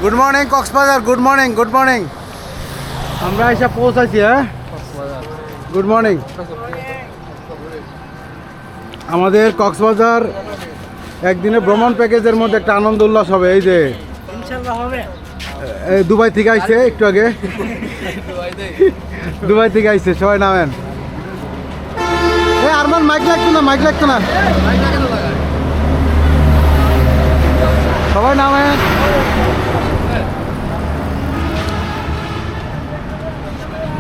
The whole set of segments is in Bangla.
Good morning Cox's Bazar, good morning, good morning. আমরা এসে পৌঁছাইছি। হ্যাঁ, গুড মর্নিং। আমাদের কক্সবাজার একদিনে ভ্রমণ প্যাকেজের মধ্যে একটা আনন্দ উল্লাস হবে। এই যে দুবাই থেকে আইছে একটু আগে, দুবাই থেকে আইছে। সবাই নামেন। আরমান মাইক লাগতো না, মাইক লাগতো না। সবাই নামেন।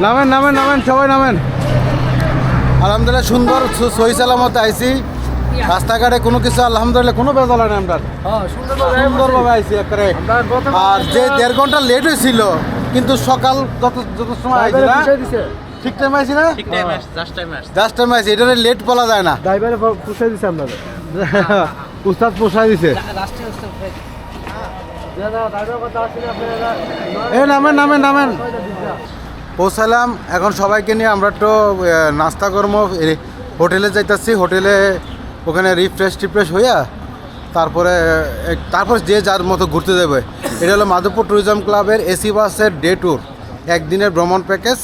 নামেন নামেন নামেন, সবাই নামেন। আলহামদুলিল্লাহ সুন্দর সহি সালামতে আইছি। রাস্তাঘাটে কোনো কিছু আলহামদুলিল্লাহ কোনো বেজাল নেই। আমরা সুন্দরভাবে আইছি একবারে। আর যে 1.5 ঘন্টা লেট হয়েছিল, কিন্তু সকাল যত সময় আইছি না, ঠিক টাইম আইছি না, জাস্ট টাইম আইছি। এটা লেট বলা যায় না। ড্রাইভারে পুষাই দিছে, আমরা উস্তাদ পুষাই দিছে। নামেন নামেন নামেন। পৌঁছালাম। এখন সবাইকে নিয়ে আমরা একটু নাস্তা কর্ম হোটেলে যাইতেছি। হোটেলে ওখানে রিফ্রেশ হইয়া তারপরে যে যার মতো ঘুরতে যাবে। এটা হলো মাধবপুর ট্যুরিজম ক্লাবের এসি বাসের ডে ট্যুর, একদিনের ভ্রমণ প্যাকেজ।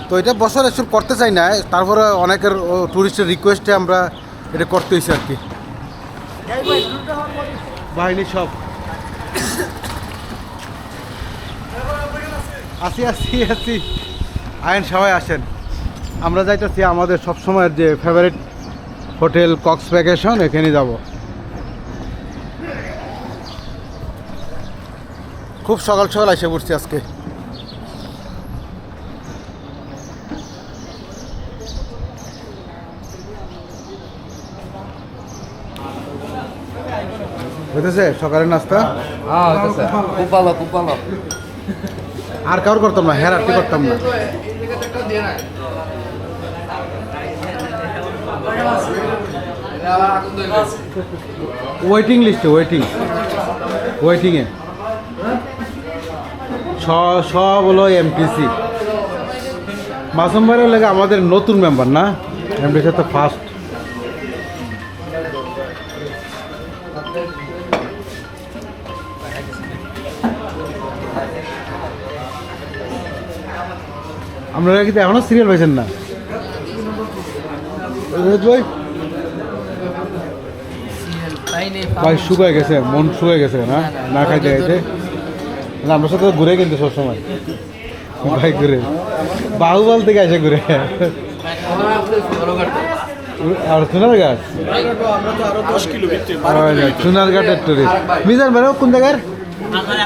তো এটা বছর এসব করতে চাই না, তারপরে অনেকের ট্যুরিস্টের রিকোয়েস্টে আমরা এটা করতে হয়েছি আর কি। বাহিনী সব আসি আইন, সবাই আসেন। আমরা যাইতেছি আমাদের সবসময়ের যে ফেভারিট হোটেল কক্স ভ্যাকেশন, এখানে যাব। খুব সকাল সকাল এসে পড়ছি আজকে। হইতেছে সকালের নাস্তা? খুব ভালো, খুব ভালো। আর কারোর করতাম না, হেরাটি করতাম না। ওয়েটিং লিস্টে, ওয়েটিংয়ে সব হলো এমটিসি। মাসুম ভাইয়ের লাগে আমাদের নতুন মেম্বার না, এমটিসি তো ফার্স্ট। আপনারা কিন্তু এখনো সিরিয়াল পাইছেন না? ভাই শুকায় গেছে, মন শুকায় গেছে না খাইতে খাইতে। আমার সাথে ঘুরে কিন্তু সবসময় ভাই ঘুরে বাহুবল থেকে আসে ঘুরে। আর সোনারঘাট, সোনারঘাটের টুরিস্ট। মিজান ভাই কোন জায়গার?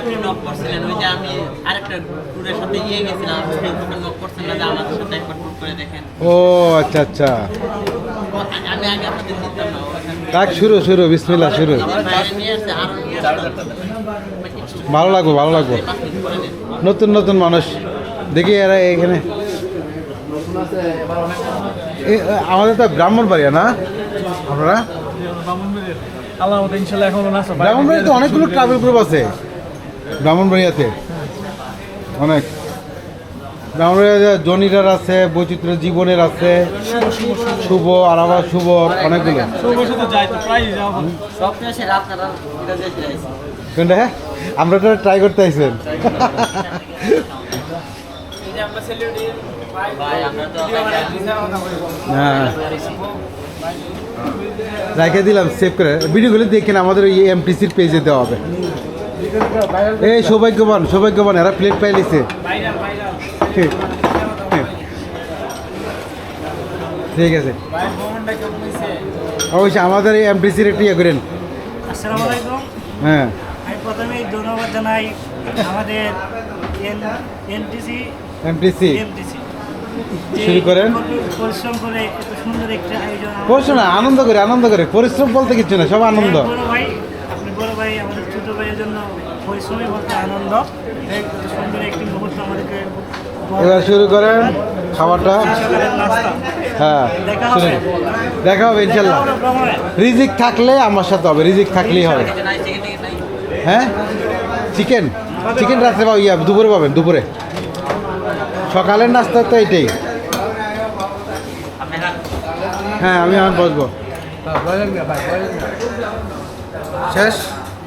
আপনি নক করছিলেন, ওই যে আমি আরেকটা ট্যুরের সাথে গেছিলাম, ফেসবুকে নক করছিলেন যে আমাদের সাথে একবার ট্যুর করে দেখেন। ও আচ্ছা আচ্ছা, আমি আগে আপনাদের দিতাম না। কাজ শুরু বিসমিল্লাহ শুরু। ভালো লাগবো। নতুন মানুষ দেখি এরা এখানে। আমাদের তো ব্রাহ্মণবাড়িয়া না আপনারা? ব্রাহ্মণবাড়িয়া তো অনেকগুলো ট্রাভেল গ্রুপ আছে ব্রাহ্মণবাড়িয়াতে, অনেক। ব্রাহ্মণবাড়িয়া জনিরার আছে, বৈচিত্র্য জীবনের আছে, শুভ আর আবার শুভ, অনেকগুলো। কোনটা? আমরা তো ট্রাই করতে আইছেন। হ্যাঁ, রেখে দিলাম সেভ করে। ভিডিওগুলো দেখেন, আমাদের ওই এমটিসির পেজে দেওয়া হবে। এই সৌভাগ্যবান এরা প্লেট পাই লিছে। ঠিক আছে, অবশ্যই আমাদের এই এমটিসির একটু ইয়ে করেন। আসসালামু আলাইকুম। হ্যাঁ, আমি প্রথমেই ধন্যবাদ জানাই আমাদের এমটিসি শুরু করেন। পরিশ্রম করে এত সুন্দর একটা আয়োজন। পরিশ্রম আনন্দ করে, পরিশ্রম বলতে কিছু না, সব আনন্দ। আপনি বড় ভাই, আমাদের ছোট ভাইয়ের জন্য পরিশ্রমই বলতে আনন্দ। এত সুন্দর একটি মুহূর্ত আমাদেরকে। এবার শুরু করেন খাবারটা। হ্যাঁ, দেখা হবে ইনশাল্লাহ। রিজিক থাকলে আমার সাথে হবে, রিজিক থাকলেই হবে। হ্যাঁ, চিকেন রাত্রে পাবো, দুপুরে পাবেন, দুপুরে। সকালের নাস্তা তো এইটাই। হ্যাঁ, আমি বসবো। শেষ।